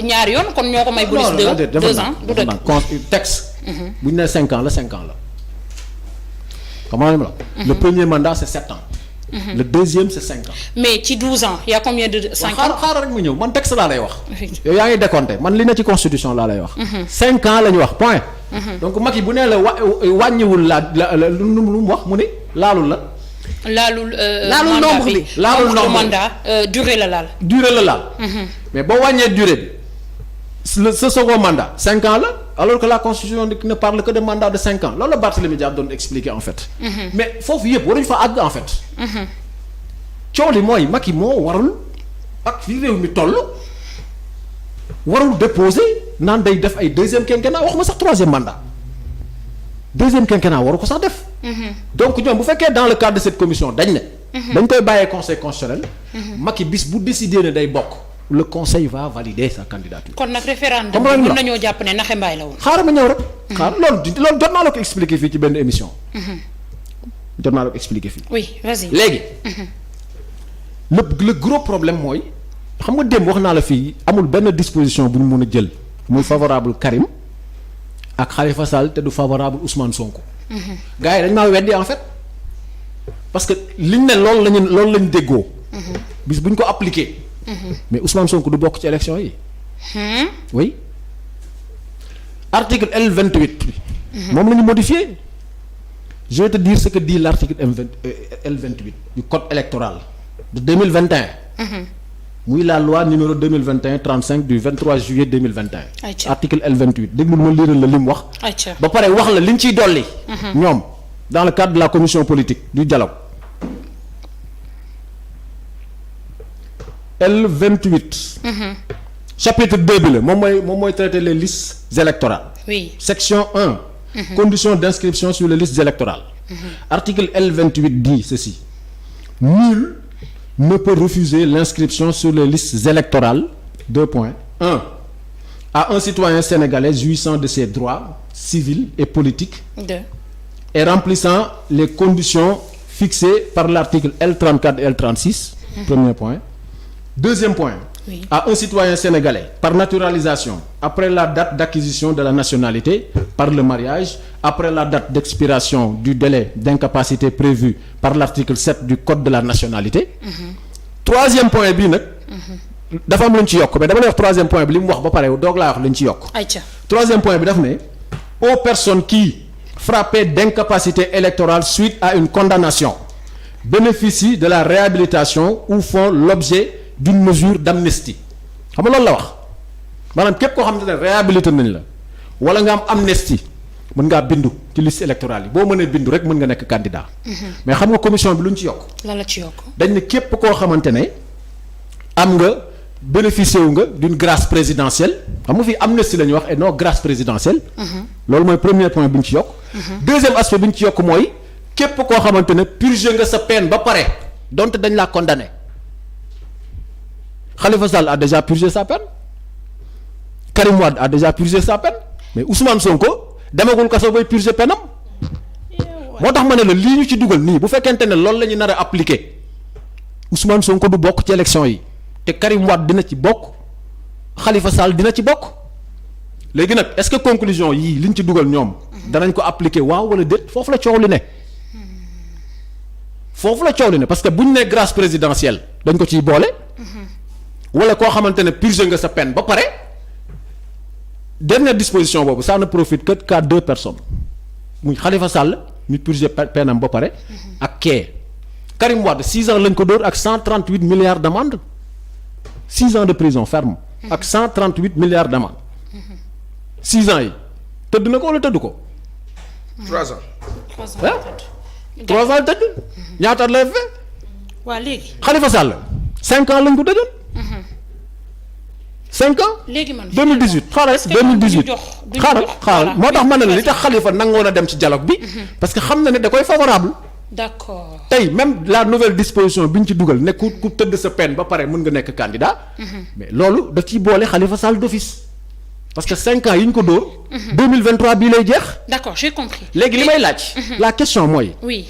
ñaari yoon kon ñoo ko may. bonus 2 ans du dëgg texte. bu ñu nee 5 ans la 5 ans la. comment la. le premier mandat c'est 7 ans. le deuxième c'est 5 ans. mais ci 12 ans y a combien de 5 ans. xaaral rek mu ñëw man texte laa lay wax. yow yaa ngi décompté man li na ci constitution laa lay wax. 5 ans la ñu wax point. donc Macky bu nee la wàññiwul lu mu wax mu ni laalul la. laalul nombre bi laalul nombre mandat durée la laal. durée la laal. mais boo wàññee durée bi ce second mandat 5 ans la alors que la constitution ne parle que de mandat de 5 ans loolu la Barthélémy Dias doon expliquer en fait. mais foofu yëpp waruñu fa àgg en fait. coow li mooy Macky moo warul ak fi réew mi toll warul déposer naan day def ay deuxième quinquennat waxuma sax troisième mandat deuxième quinquennat waru ko sax def. donc ñoom bu fekkee dans le cadre de cette commission dañ ne. dañ koy bàyyee conseil constitutionnel. Macky bis bu décider ne day bokk. le conseil va valider sa candidature. kon nag référendum bi mën nañoo jàpp ne naxe mbaay la woon. xaaral ma ñëw rek. loolu jot naa la ko expliquer fii ci benn émission. jot naa la ko expliquer fii. oui vas-y. léegi. le gros problème mooy xam nga démb wax naa la fii amul benn disposition bu ñu mën a jël muy favorable Karim ak Khalifa Sall te du favorable Ousmane Sonko. gars yi dañ maa weddi en fait parce que liñ ne loolu lañu déggoo. bis bu ñu ko appliqué. mais Ousmane Sonko du bokk ci élection yi. oui article L28 bi. moom la ñu modifié. je vais te dire ce que dit l'article L28 du code électoral de 2021. muy la loi numéro 2021-35 du 23 juillet 2021. article L28 déglu ma liiral la li mu wax. ba pare wax la liñ ciy dolli. ñoom dans le cadre de la commission politique du dialogue. L28. chapitre 2 bi la moom mooy traiter les listes électorales. oui section 1. conditions d'inscription sur les listes électorales. article L28 dit ceci. Nul ne peut refuser l'inscription sur les listes électorales. 2 points. 1. À un citoyen sénégalais jouissant de ses droits civils et politiques. 2. Et remplissant les conditions fixées par l'article L34 et L36. Premier point. Deuxième point. Oui. À un citoyen sénégalais par naturalisation après la date d'acquisition de la nationalité par le mariage après la date d'expiration du délai d'incapacité prévu par l'article 7 du code de la nationalité. Troisième point bii nag. dafa am lu ñu ci yokk mais dama lay wax troisième point bi li mu wax ba pare doog laa wax lu ñu ci yokk. troisième point bi daf ne aux personnes qui frappées d'incapacité électorale suite à une condamnation bénéficient de la réhabilitation ou font l'objet d'une mesure d'amnistie xam nga loolu la wax maanaam képp koo xam ne réhabilité nañ la wala nga am amnistie mën ngaa bindu ci liste électorale yi boo mënee bindu rek mën nga nekk candidat. mais xam nga commission bi lu ñu ci yokk. lan la ci yokk. dañ ne képp koo xamante ne am nga bénéficié wu nga d'une grâce présidentielle xam nga fii amnistie la ñuy wax et non grâce présidentielle. loolu mooy premier point bi ñu ci yokk. deuxième aspect bi ñu ci yokk mooy képp koo xamante ne purgé nga sa peine ba pare donte dañ laa condamné. Khalifa Sall a déjà purgé sa peine Karim Wade a déjà purgé sa peine mais Ousmane Sonko demagul kaso bay purgé peine am moo tax ma ne la lii ñu ci dugal nii bu fekkente ne loolu la ñu nar a appliquer Ousmane Sonko du bokk ci élection yi te Karim Wade dina ci bokk Khalifa Sall dina ci bokk léegi nag est-ce que conclusion yii li ñu ci dugal ñoom danañ ko appliquer waaw wala déet foofu la coow li ne foofu la coow li ne parce que bu ñu nee grâce présidentielle dañ ko ciy boole. wala koo xamante ne purgé nga sa peine ba pare dernière disposition boobu ça ne profite que qu'à 2 personnes muy Khalifa Sall mi purgé peine am ba pare ak kee Karim Wade 6 ans lañ ko dóor ak 138 milliards d'amende 6 ans de prison ferme ak 138 milliards d'amende 6 ans yi tëdd na ko wala tëdd ko 3 ans 3 ans tëdd ñaata at lay fe waa léegi Khalifa Sall 5 ans lañ ko tëjoon 5 ans. léegi man 2018 xaaral 2018 xaaral moo tax ma ne la li tax Khalifa nangoon a dem ci dialogue bi. parce que xam na ne da koy favorable. d'accord tey même la nouvelle disposition bi ñu ci dugal ne ku tëdd sa peine ba pare mën nga nekk candidat. mais loolu daf ciy boole Khalifa Sall d'office. parce que 5 ans yi ñu ko dóor. 2023 bii lay jeex. d'accord j'ai compris. léegi li may laaj. la question mooy. oui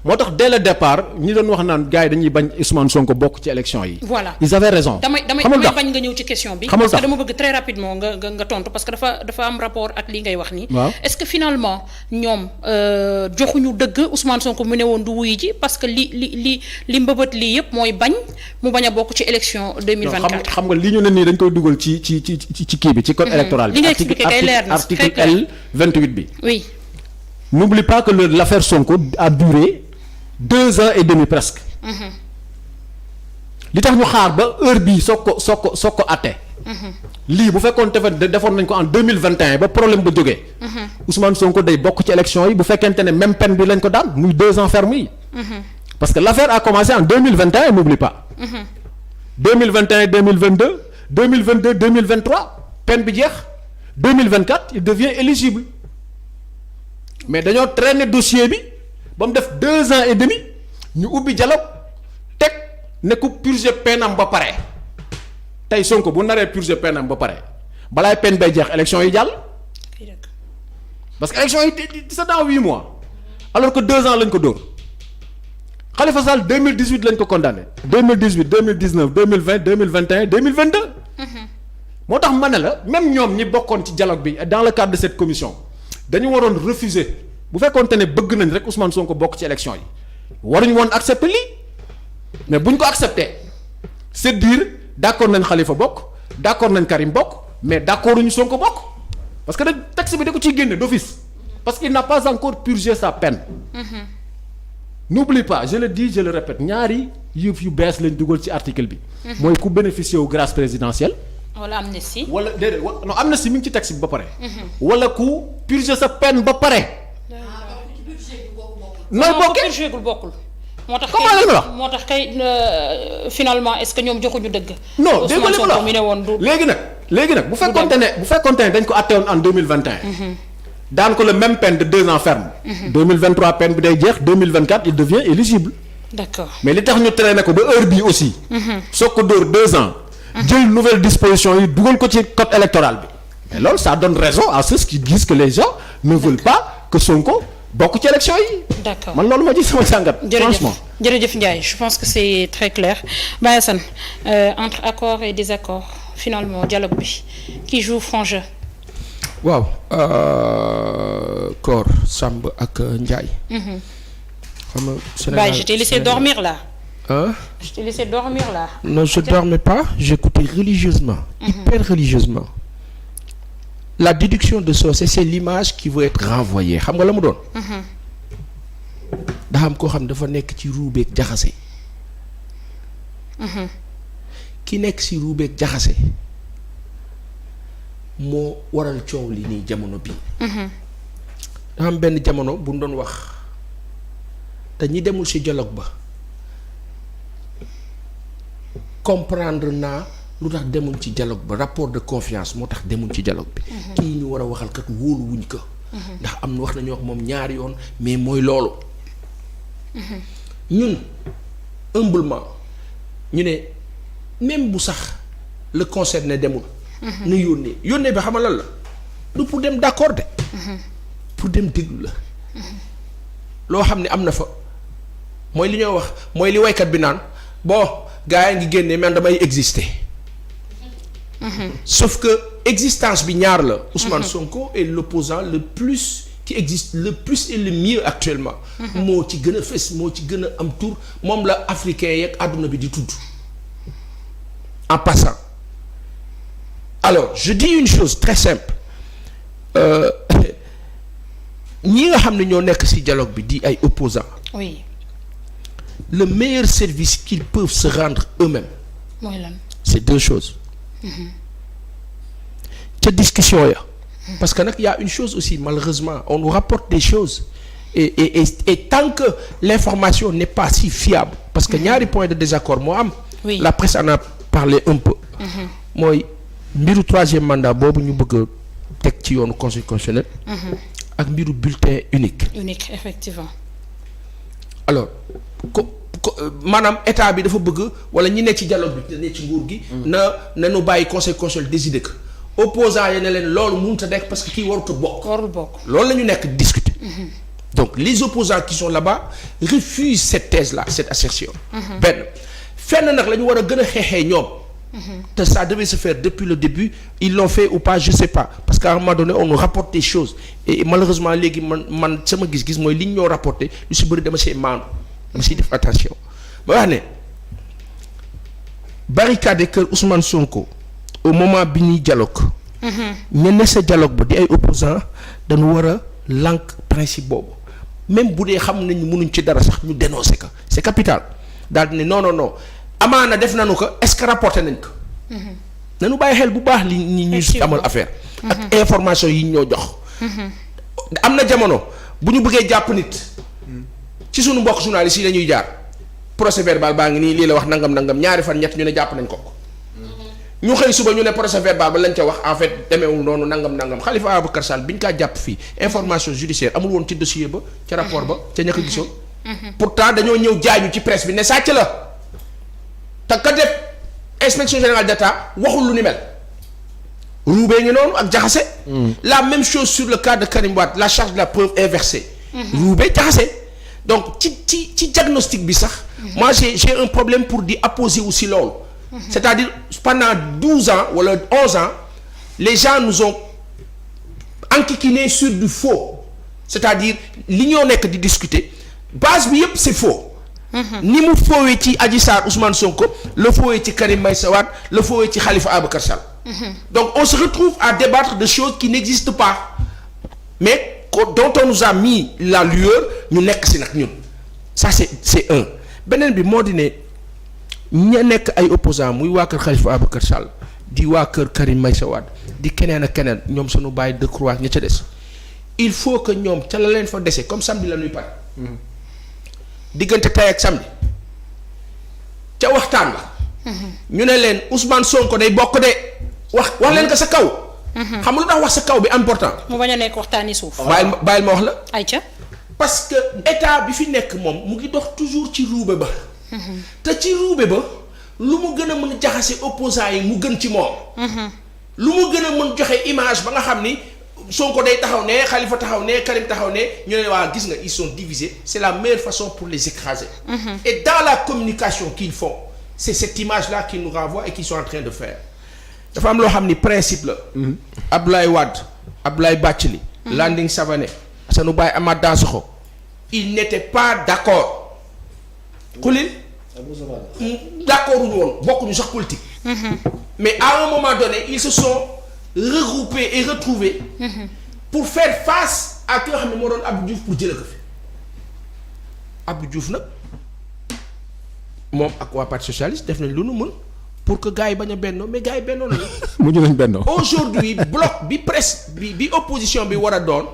moo tax dès le départ ñi doon wax naan gars yi dañuy bañ Ousmane Sonko bokk ci élection yi. voilà ils avaient raison. damay bañ nga ñëw ci question bi. parce que dama bëgg très rapidement nga tontu parce que dafa am rapport ak li ngay wax nii. waaw est-ce que finalement ñoom joxuñu dëgg Ousmane Sonko mu ne woon du wuyu ji parce que li mbëbët lii yëpp mooy bañ mu bañ a bokk ci élection 2024. xam nga li ñu ne nii dañ koy dugal ci kii bi ci code électoral bi. li nga expliqué kay leer na article L 28 bi. oui. N'oublie pas que l'affaire Sonko a duré 2 ans et demi presque. li tax ñu xaar ba heure bii soog ko àtte. lii bu fekkoon defoon nañ ko en 2021 ba problème ba jógee. Ousmane Sonko day bokk ci élection yi bu fekkente ne même peine bi lañ ko daan muy 2 ans ferme yi. parce que l'affaire a commencé en 2021 n'oublie pas. 2021 2022 2022 2023 peine bi jeex 2024 il devient éligible. mais dañoo traîner dossier bi ba mu def 2 ans et demi ñu ubbi dialogue teg ne ku purger peine am ba pare tey Sonko bu naree purger peine am ba pare balaay peine bay jeex élection yi jàll. parce que élection yi c'est dans 8 mois alors que 2 ans lañ ko dóor Khalifa Sall 2018 lañ ko condamné 2018 2019 2020 2021 2022. moo tax ma ne la même ñoom ñi bokkoon ci dialogue bi dans le cadre de cette commission. dañu waroon refuser bu fekkoonte ne bëgg nañ rek Ousmane Sonko bokk ci élection yi waruñu woon accepter lii mais buñ ko accepter c'est dire d'accord nañ Khalifa bokk d'accord nañ Karim bokk mais d'accorduñu Sonko bokk parce que texte bi da ko ciy génne d'office parce qu'il n'a pas encore purgé sa peine. N'oublie pas je le dis je le répète ñaari yëf yu bees lañ dugal ci article bi. mooy ku bénéficier wu grâce présidentielle. wala amnistie. wala déedéet non amnistie mi ngi ci texte bi ba pare. wala ku purger sa peine ba pare. nooy bokkee purger gul bokkul. moo tax comment la wax moo tax kay finalement est-ce que ñoom joxuñu dëgg. non dégg nga li ma la mi ne woon du. léegi nag bu fekkoonte ne dañ ko attewoon en 2021. daan ko le même peine de 2 ans ferme. 2023 peine bi day jeex 2024 il devient éligible. d'accord mais li tax ñu traîner ko ba heure bii aussi. soog ko dóor 2 ans. jël nouvelle disposition yi dugal ko ci code électoral bi mais loolu ça donne raison à ceux qui disent que les gens ne veulent pas que Sonko bokk ci élection yi. d'accord man loolu ma gis sama jàngat. franchement jërëjëf Ndiaye je pense que c'est très clair Baye Assane entre accord et désaccord finalement dialogue bi qui joue franc jeu. waaw Kor Samb ak Ndiaye. xam nga Sénégal Baye je t'ai laissé dormir là. Hein? Je t'ai laissé dormir là. Non, je dormais pas, j'écoutais religieusement, hyper religieusement. La déduction de ça, c'est l'image qui veut être renvoyée. Xam nga la mu doon. daa am koo xam dafa nekk ci ruubeeg jaxase. ki nekk ci ruubeeg jaxase moo waral coow li nii jamono bii. daa am benn jamono bu ñu doon wax te ñi demul ci dialogue ba. comprendre naa lu tax demuñ ci dialogue ba rapport de confiance moo tax demuñ ci dialogue bi. kii ñu war a waxal kat wóolu wuñ ko. ndax am na wax nañu wax moom ñaari yoon mais mooy loolu. ñun humblement ñu ne même bu sax le concerné demul. na yónnee bi xamal lan la du pour dem d'accord de. pour dem déglu la. loo xam ne am na fa mooy li ñoo wax mooy li waykat bi naan bon. gaa yi ngi génne man damay exister. Sauf que existence bi ñaar la. Ousmane Sonko est l'opposant le plus qui existe le plus et le mieux actuellement. moo ci gën a fës moo ci gën a am tour moom la africain yeeg àdduna bi di tudd. En passant alors je dis une chose très simple ñi nga xam ne ñoo nekk ci dialogue bi di ay opposants. Oui. Le meilleur service qu'ils peuvent se rendre eux-mêmes. mooy lan. C'est 2 choses. ca discussion ya. parce que nag y a une chose aussi malheureusement on nous rapporte des choses et tant que l'information n'est pas si fiable parce que ñaari point de désaccord moo am. Oui. La presse en a parlé un peu. mooy mbiru 3e mandat boobu ñu bëgg a teg ci yoonu conseil constitutionnel. ak mbiru bulletin unique. Unique effectivement. alors maanaam état bi dafa bëgg wala ñi nekk ci dialogue bi ne ci nguur gi. na nu bàyyi conseil constitutionnel décider que opposants yi ne leen loolu mënut a nekk parce que kii warut a bokk. warul bokk. loolu la ñu nekk discuter. donc les opposants qui sont là-bas refusent cette thèse-là cette assertion. benn fenn nag la ñu war a gën a xeexee ñoom. te ça devait se faire depuis le début ils l'ont fait ou pas je sais pas parce qu'à un moment donné on nous rapporte des choses et malheureusement léegi man sama gis-gis mooy li ñu ñoo rapporté lu si bëri dama see maandu dama siy def attention ba wax ne barricade kër Ousmane Sonko au moment bi ñuy dialogue ña ne sa dialogue ba di ay opposants dañu war a lànk principe boobu même bu dee xam nañu mënuñ ci dara sax ñu dénoncer ko c'est capital daal di ne non amaana def nañu ko est-ce que rapporté nañ ko. nañu bàyyi xel bu baax li ñu amal affaire. ak information yi ñoo jox. am na jamono bu ñu bëggee jàpp nit. ci sunu mbokk journaliste yi dañuy jaar procès verbal baa ngi nii lii la wax nangam ñaari fan ñett ñu ne jàpp nañ ko. ñu xëy suba ñu ne procès verbal ba lañ ca wax en fait demeewul noonu nangam Khalifa Ababacar Sall biñ kaa jàpp fii information judiciaire amul woon ci dossier ba ca rapport ba ca ña ko gisoon. pourtant dañoo ñëw jaañu ci presse bi ne sàcc la. te ka def inspection générale d'État waxul lu ni mel ruubee ngi noonu ak jaxase. la même chose sur le cas de Karim Wade la charge de la preuve est versée. ruubee jaxase donc ci diagnostic bi sax. moi j'ai un problème pour di apposer aussi loolu. c'est-à-dire pendant 12 ans wala 11 ans les gens nous ont enquiquinés sur du faux c'est-à-dire li ñoo nekk di discuter base bi yëpp c'est faux. ni mu foowee ci Adji Sarr Ousmane Sonko la foowee ci Karim Meïssa Wade la foowee ci Khalifa Ababacar Sall. donc on se retrouve à débattre de choses qui n'existent pas mais dont on nous a mis la lueur ñu nekk si nag ñun ça c'est un beneen bi moo di ne ña nekk ay opposants muy waa kër Khalifa Ababacar Sall di waa kër Karim Meïssa Wade di keneen ak keneen ñoom sunu bàyyi de croix ña ca des il faut que ñoom ca la leen fa dese comme samedi la ñuy pare. diggante tey ak samedi ca waxtaan la. ñu ne leen Ousmane Sonko day bokk de wax leen ko sa kaw. xam nga lu tax wax sa kaw bi important. mu bañ a nekk waxtaani suuf. bàyyil ma wax la. ayca. parce que état bi fi nekk moom mu ngi dox toujours ci ruube ba. te ci ruube ba lu mu gën a mën a jaxase opposants yi mu gën ci moom. lu mu gën a mën joxe image ba nga xam ni. Sonko day taxaw ne Khalifa taxaw ne Karim taxaw ne ñu ne waa gis nga ils sont divisés c'est la meilleure façon pour les écraser. Et dans la communication qu'ils font c'est cette image-là qu'ils nous renvoient et qu'ils sont en train de faire dafa am loo xam ni principe la. Abdoulaye Wade Abdoulaye Bathily. Landing Savané Assane Baye Amath Dansokho ils n'étaient pas d'accord. xulil d'accord uñu woon bokkuñu sax politique. mais à un moment donné ils se sont regroupés et retrouvés pour faire face à ki nga xam ne moo doon Abdou Diouf pour jëlee ko fi Abdou Diouf nag moom ak waa parti socialiste def nañ lu nu mën pour que gars yi bañ a bennoo mais gars yi bennoo nañu. mujj nañ bennoo. aujourd'hui bloc bi presse bi opposition bi war a doon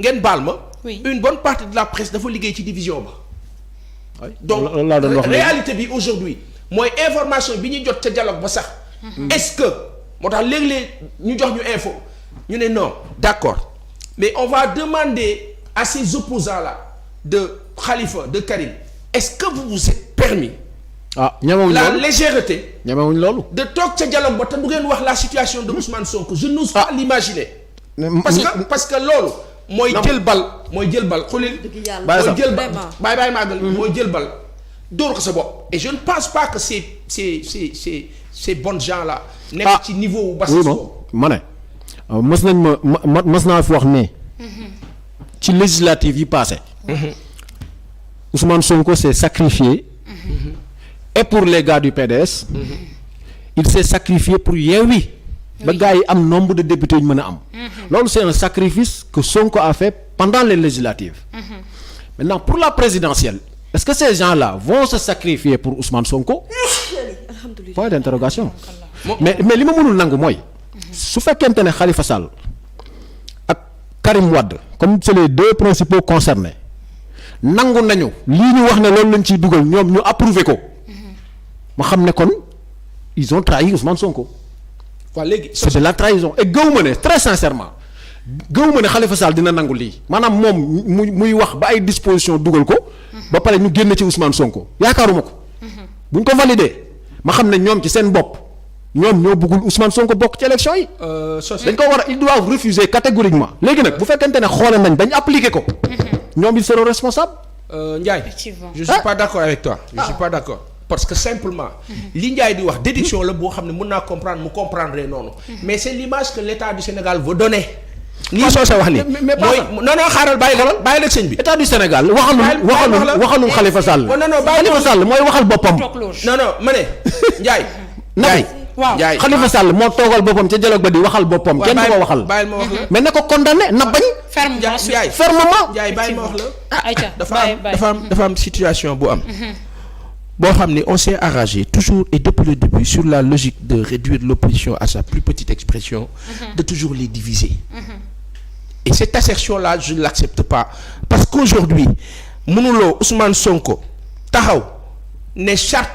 ngeen baal ma. une bonne partie de la presse dafa liggéey ci division ba. donc réalité bi aujourd'hui mooy information bi ñuy jot ca dialogue ba sax. est-ce que. moo tax léeg-léeg ñu jox ñu info ñu ne non d'accord mais on va demander à ces opposants-là de Khalifa de Karim est-ce que vous vous êtes permis ñemewuñ la loolu légèreté ñemewuñ loolu de toog ca dialogue ba te du ngeen wax la situation de Ousmane Sonko je n'ose pas l'imaginer parce que loolu mooy jël bal xulil mooy jël bal bàyyi maagal mooy jël bal dóor ko sa bopp et je ne pense pas que ces bons gens-là nekk ci niveau bas ma ne mës nañ ma mës naa fi wax ne ci législative yi passé Ousmane Sonko s'est sacrifié et pour les gars du PDS il s'est sacrifié pour Yewwi ba gars yi am nombre de députés yu ñu mën a am loolu c'est un sacrifice que Sonko a fait pendant les législatives maintenant pour la présidentielle est-ce que ces gens-là vont se sacrifier pour Ousmane Sonko point d'interrogation mais li ma mënul nangu mooy su fekkente ne Khalifa Sall ak Karim Wade comme c'est les deux principaux concernés nangu nañu lii ñu wax ne loolu lañ ciy dugal ñoom ñu approuvé ko ma xam ne kon ils ont trahi Ousmane Sonko. waaw léegi c'est de la trahison et gëw ma ne très sincèrement gëw ma ne Khalifa Sall dina nangu lii maanaam moom muy wax ba ay disposition dugal ko ba pare ñu génn ci Ousmane Sonko yaakaaruma ko buñ ko valider ma xam ne ñoom ci seen bopp ñoom ñoo bëggul Ousmane Sonko bokk ci élection yi. dañ ko war a ils doivent refuser catégoriquement léegi nag bu fekkente ne xoole nañ bañ appliquer ko. ñoom ils seront responsables. Ndiaye. Effectivement. Je suis pas d'accord avec toi. Je suis pas d'accord. Parce que simplement li Ndiaye di wax déduction la boo xam ne mën naa comprendre mu comprendre noonu. mais c'est l'image que l'État du Sénégal veut donner. nii soo sa wax nii. mooy non xaaral bàyyi la sëñ bi. État du Sénégal waxalul Khalifa Sall. non Khalifa Sall mooy waxal boppam. non ma ne Ndiaye. waaw Ndiaye Khalifa Sall moo toogal boppam ca dialogue ba di waxal boppam. kenn du ko waxal bàyyil ma wax la. mais na ko condamné na bañ. fermement Ndiaye bàyyi ma wax la. dafa am situation bu am. boo xam ne on s'est arrangé toujours et depuis le début sur la logique de réduire l'opposition à sa plus petite expression. De toujours les diviser. Et cette assertion-là je ne l'accepte pas parce qu'aujourd'hui mënuloo Ousmane Sonko taxaw ne charte